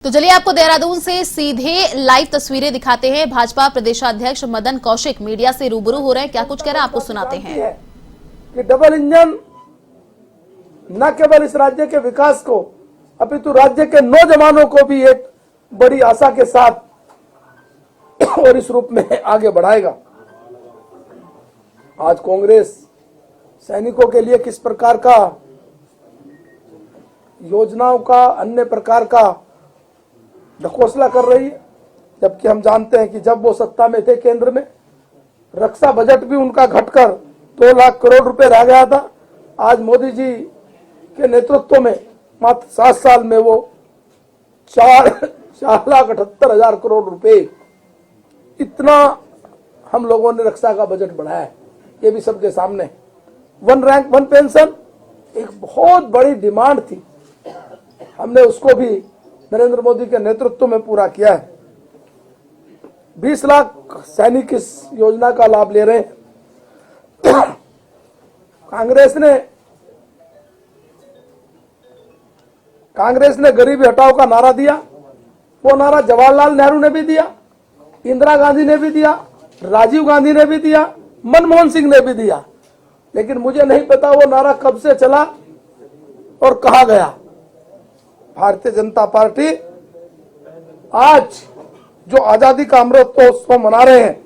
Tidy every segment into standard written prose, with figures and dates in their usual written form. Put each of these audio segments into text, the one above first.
तो चलिए आपको देहरादून से सीधे लाइव तस्वीरें दिखाते हैं। भाजपा प्रदेशाध्यक्ष मदन कौशिक मीडिया से रूबरू हो रहे हैं, क्या कुछ कह रहे हैं आपको सुनाते हैं। कि डबल इंजन न केवल इस राज्य के विकास को अपितु राज्य के नौजवानों को भी एक बड़ी आशा के साथ और इस रूप में आगे बढ़ाएगा। आज कांग्रेस सैनिकों के लिए किस प्रकार का योजनाओं का अन्य प्रकार का ढकोसला कर रही है, जबकि हम जानते हैं कि जब वो सत्ता में थे केंद्र में रक्षा बजट भी उनका घटकर 2 लाख करोड़ रुपए रह गया था। आज मोदी जी के नेतृत्व में मात्र 7 साल में वो 4,78,000 करोड़ रुपए, इतना हम लोगों ने रक्षा का बजट बढ़ाया है। ये भी सबके सामने। 1 रैंक 1 पेंशन एक बहुत बड़ी डिमांड थी, हमने उसको भी नरेंद्र मोदी के नेतृत्व में पूरा किया है। 20 लाख सैनिक इस योजना का लाभ ले रहे हैं। कांग्रेस ने गरीबी हटाओ का नारा दिया। वो नारा जवाहरलाल नेहरू ने भी दिया, इंदिरा गांधी ने भी दिया, राजीव गांधी ने भी दिया, मनमोहन सिंह ने भी दिया। लेकिन मुझे नहीं पता वो नारा कब से चला और कहा गया। भारतीय जनता पार्टी आज जो आजादी का अमृत महोत्सव मना रहे हैं,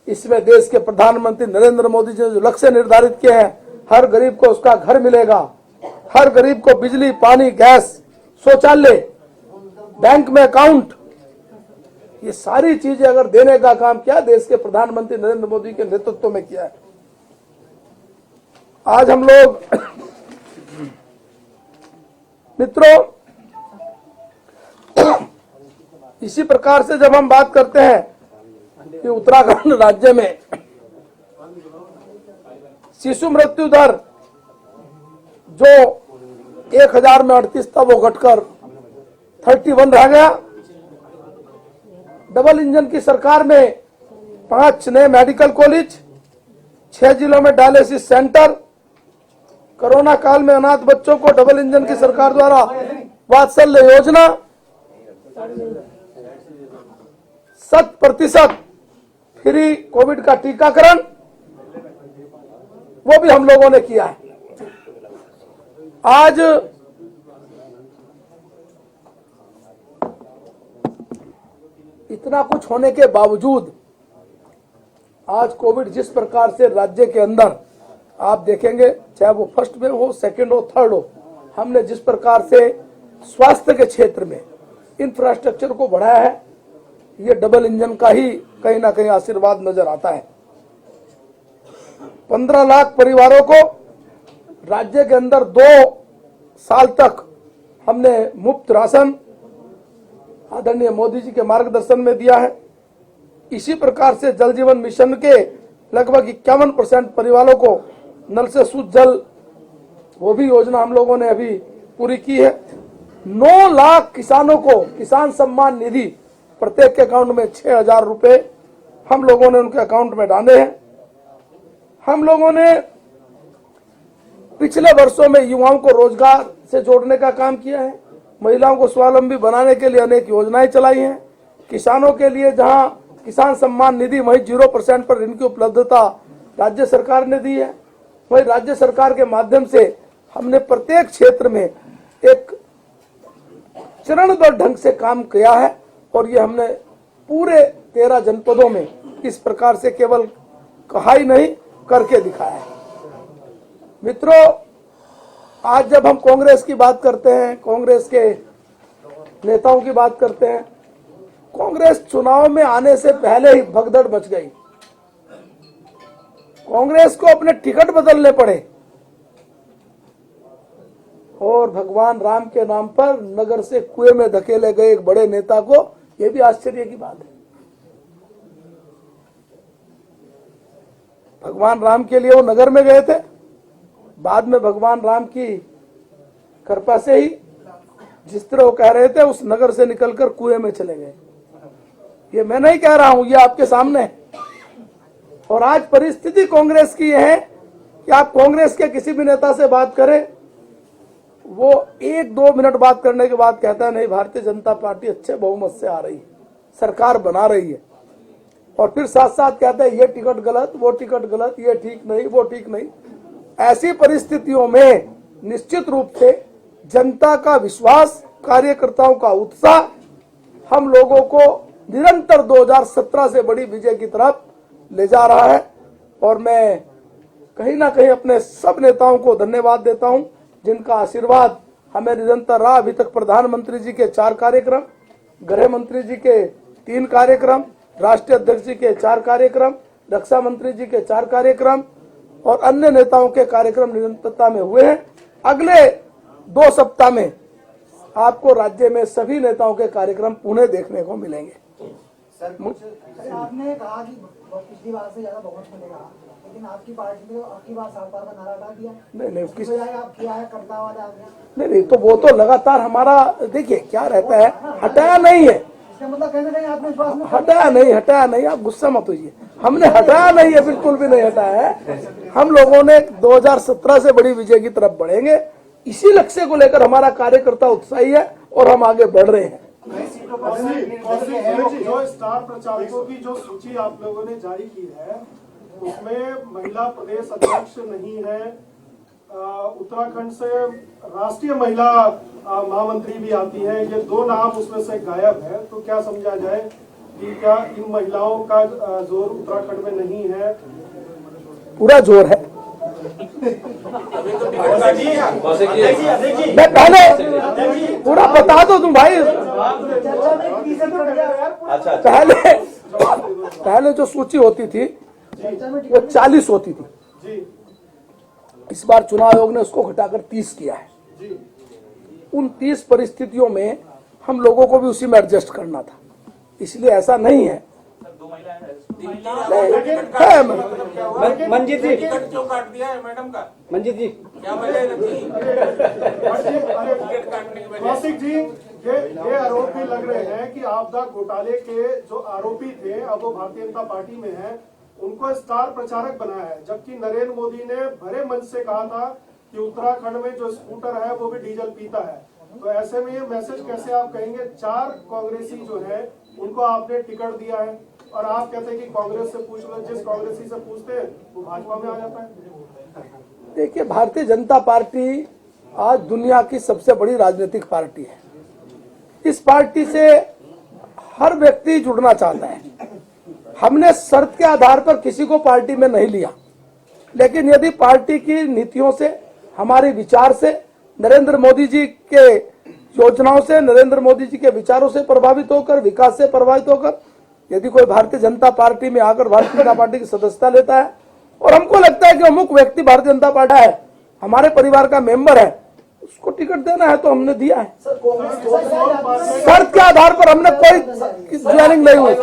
इसमें देश के प्रधानमंत्री नरेंद्र मोदी जी ने जो लक्ष्य निर्धारित किए हैं, हर गरीब को उसका घर मिलेगा, हर गरीब को बिजली, पानी, गैस, शौचालय, बैंक में अकाउंट, ये सारी चीजें अगर देने का काम किया देश के प्रधानमंत्री नरेंद्र मोदी के नेतृत्व में किया है। आज हम लोग मित्रों इसी प्रकार से जब हम बात करते हैं कि उत्तराखंड राज्य में शिशु मृत्यु दर जो 1000 में 38 था वो घटकर 31 रह गया। डबल इंजन की सरकार में 5 नए मेडिकल कॉलेज, 6 जिलों में डायलिसिस सेंटर, कोरोना काल में अनाथ बच्चों को डबल इंजन की सरकार द्वारा वात्सल्य योजना, 100% फ्री कोविड का टीकाकरण, वो भी हम लोगों ने किया है। आज इतना कुछ होने के बावजूद आज कोविड जिस प्रकार से राज्य के अंदर आप देखेंगे, चाहे वो फर्स्ट वेव हो, सेकेंड हो, थर्ड हो, हमने जिस प्रकार से स्वास्थ्य के क्षेत्र में इंफ्रास्ट्रक्चर को बढ़ाया है, ये डबल इंजन का ही कहीं ना कहीं आशीर्वाद नजर आता है। 15 लाख परिवारों को राज्य के अंदर 2 साल तक हमने मुफ्त राशन आदरणीय मोदी जी के मार्गदर्शन में दिया है। इसी प्रकार से जल जीवन मिशन के लगभग 51% परिवारों को नल से शुद्ध जल, वो भी योजना हम लोगों ने अभी पूरी की है। 9 लाख किसानों को किसान सम्मान निधि प्रत्येक के अकाउंट में 6,000 रुपए हम लोगों ने उनके अकाउंट में डाले हैं। हम लोगों ने पिछले वर्षों में युवाओं को रोजगार से जोड़ने का काम किया है, महिलाओं को स्वावलंबी बनाने के लिए अनेक योजनाएं चलाई हैं। किसानों के लिए जहां किसान सम्मान निधि, वहीं 0% पर ऋण की उपलब्धता राज्य सरकार ने दी है। वहीं राज्य सरकार के माध्यम से हमने प्रत्येक क्षेत्र में एक चरणबद्ध ढंग से काम किया है और ये हमने पूरे 13 जनपदों में इस प्रकार से केवल कहा ही नहीं, करके दिखाया है। मित्रों, आज जब हम कांग्रेस की बात करते हैं, कांग्रेस के नेताओं की बात करते हैं, कांग्रेस चुनाव में आने से पहले ही भगदड़ मच गई। कांग्रेस को अपने टिकट बदलने पड़े और भगवान राम के नाम पर नगर से कुएं में धकेले गए एक बड़े नेता को, यह भी आश्चर्य की बात है। भगवान राम के लिए वो नगर में गए थे, बाद में भगवान राम की कृपा से ही जिस तरह वो कह रहे थे उस नगर से निकलकर कुएं में चले गए। ये मैं नहीं कह रहा हूं, ये आपके सामने है। और आज परिस्थिति कांग्रेस की है कि आप कांग्रेस के किसी भी नेता से बात करें, वो 1-2 मिनट बात करने के बाद कहता है नहीं भारतीय जनता पार्टी अच्छे बहुमत से आ रही है, सरकार बना रही है, और फिर साथ साथ कहता है ये टिकट गलत, वो टिकट गलत, ये ठीक नहीं, वो ठीक नहीं। ऐसी परिस्थितियों में निश्चित रूप से जनता का विश्वास, कार्यकर्ताओं का उत्साह हम लोगों को निरंतर 2017 से बड़ी विजय की तरफ ले जा रहा है। और मैं कहीं ना कहीं अपने सब नेताओं को धन्यवाद देता हूं जिनका आशीर्वाद हमें निरंतर रहा। अभी तक प्रधानमंत्री जी के 4 कार्यक्रम, गृह मंत्री जी के 3 कार्यक्रम, राष्ट्रीय अध्यक्ष जी के 4 कार्यक्रम, रक्षा मंत्री जी के 4 कार्यक्रम और अन्य नेताओं के कार्यक्रम निरंतरता में हुए हैं। अगले 2 सप्ताह में आपको राज्य में सभी नेताओं के कार्यक्रम पुणे देखने को मिलेंगे। आपने कहा कि पिछली बार से ज्यादा बहुमत मिलेगा, लेकिन आपकी पार्टी ने आपकी बार 7 बार का नारा हटा दिया। नहीं किस बजाय आप किया है करता वाला आपने? नहीं, तो वो तो लगातार हमारा देखिए क्या रहता है, हटाया नहीं है, इसका मतलब कहीं ना कहीं आत्मविश्वास में हटाया नहीं, आप गुस्सा मत होइए, हमने हटाया नहीं है, बिल्कुल भी नहीं हटाया है। हम लोगों ने 2017 से बड़ी विजय की तरफ बढ़ेंगे, इसी लक्ष्य को लेकर हमारा कार्यकर्ता उत्साही है और हम आगे बढ़ रहे हैं। जो स्टार प्रचारकों की जो सूची आप लोगों ने जारी की है उसमें महिला प्रदेश अध्यक्ष नहीं है, उत्तराखंड से राष्ट्रीय महिला महामंत्री भी आती है, ये 2 नाम उसमें से गायब है। तो क्या समझा जाए कि क्या इन महिलाओं का जोर उत्तराखंड में नहीं है? पूरा जोर है। मैं पहले पूरा बता दो तुम भाई, पहले जो सूची होती थी वो 40 होती थी, इस बार चुनाव आयोग ने उसको घटाकर 30 किया है। उन 30 परिस्थितियों में हम लोगों को भी उसी में एडजस्ट करना था, इसलिए ऐसा नहीं है। मंजीत जी, क्यों काट दिया है मैडम का? मंजीत जी क्या वजह थी? कौशिक जी, ये आरोप भी लग रहे हैं कि आपदा घोटाले के जो आरोपी थे अब वो भारतीय जनता पार्टी में हैं, उनको स्टार प्रचारक बनाया है, जबकि नरेंद्र मोदी ने भरे मंच से कहा था कि उत्तराखंड में जो स्कूटर है वो भी डीजल पीता है। तो ऐसे में ये मैसेज कैसे आप कहेंगे? 4 कांग्रेसी जो है उनको आपने टिकट दिया है और आप कहते हैं कि कांग्रेस से पूछ लो, जिस कांग्रेसी से पूछते हैं वो भाजपा में आ जाता है। देखिए, भारतीय जनता पार्टी आज दुनिया की सबसे बड़ी राजनीतिक पार्टी है। इस पार्टी से हर व्यक्ति जुड़ना चाहता है। हमने शर्त के आधार पर किसी को पार्टी में नहीं लिया, लेकिन यदि पार्टी की नीतियों से, हमारे विचार से, नरेंद्र मोदी जी के योजनाओं से, नरेंद्र मोदी जी के विचारों से प्रभावित होकर, विकास से प्रभावित होकर यदि कोई भारतीय जनता पार्टी में आकर भारतीय जनता पार्टी की सदस्यता लेता है और हमको लगता है कि अमुक व्यक्ति भारतीय जनता पार्टी है, हमारे परिवार का मेंबर है, उसको टिकट देना है तो हमने दिया है। शर्त के आधार पर हमने कोई ज्वाइनिंग नहीं हुई।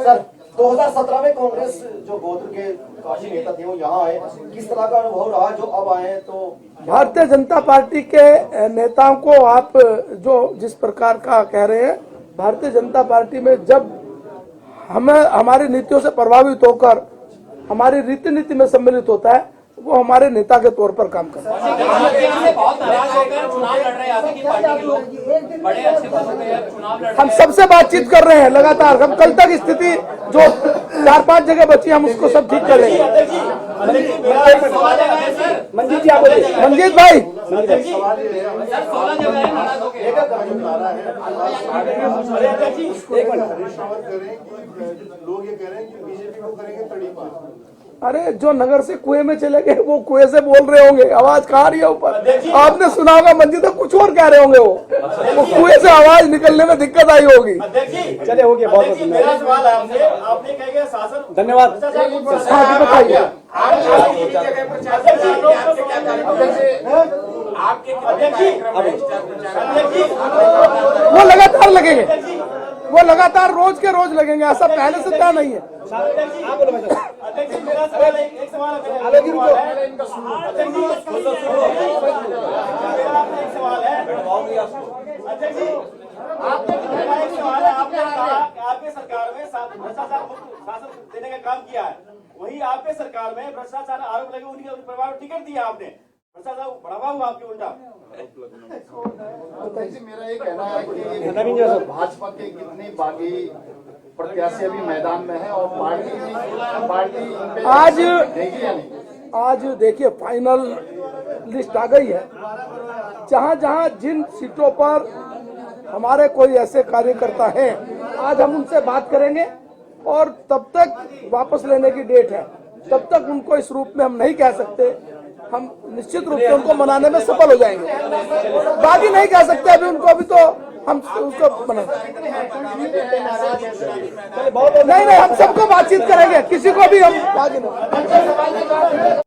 सर 2017 में कांग्रेस जो गोत्र के काशी नेता थे वो यहाँ आए, किस तरह का अनुभव रहा जो अब आए? तो भारतीय जनता पार्टी के नेताओं को आप जो जिस प्रकार का कह रहे हैं, भारतीय जनता पार्टी में जब हमें हमारी नीतियों से प्रभावित होकर हमारी रीति नीति में सम्मिलित होता है, वो हमारे नेता के तौर पर काम करता है। हम सबसे बातचीत कर रहे हैं लगातार। हम कल तक स्थिति जो 4-5 जगह बची हम उसको सब ठीक कर लेंगे। मंजीत जी, आप बोलिए। मंजीत भाई, लोग ये कह रहे हैं कि बीजेपी को करेंगे तड़ीपार। अरे जो नगर से कुएं में चले गए वो कुएं से बोल रहे होंगे, आवाज कहाँ रही है ऊपर? आपने सुना होगा मंजीत, तो कुछ और कह रहे होंगे वो कुएं से आवाज निकलने में दिक्कत आई होगी। चले, हो गया, बहुत मेरा सवाल है आपसे, आपने कह गया शासन। धन्यवाद। हाँ, बताइए। वो लगातार लगेंगे, वो लगातार रोज के रोज लगेंगे, ऐसा पहले से तय नहीं है। अध्यक्ष जी, मेरा सवाल है, एक सवाल है, मेरा एक सवाल है, एक सवाल है, अध्यक्ष जी, मेरा एक सवाल है। आपने कहा कि आपकी सरकार में भ्रष्टाचार मुक्त शासन देने का काम किया है, वही आपके सरकार में भ्रष्टाचार आरोप लगे उनके परिवार को टिकट दिया आपने। प्रसाद साहब बढ़ावा हुआ आपके उल्टा। जी मेरा ये कहना है कि भाजपा के कितने बागी प्रत्याशी अभी मैदान में है और पार्टी इन पे आज देगी या नहीं? आज देखिए फाइनल लिस्ट आ गई है। जहां जहां जिन सीटों पर हमारे कोई ऐसे कार्यकर्ता हैं, आज हम उनसे बात करेंगे और तब तक वापस लेने की डेट है। तब तक उनको इस रूप में हम नहीं कह सकते। हम निश्चित रूप से उनको मनाने में सफल हो जाएंगे। बाकी नहीं कह सकते अभी उनको, अभी तो हम उसको बना नहीं, हम सबको बातचीत करेंगे, किसी को भी हम बाकी नहीं।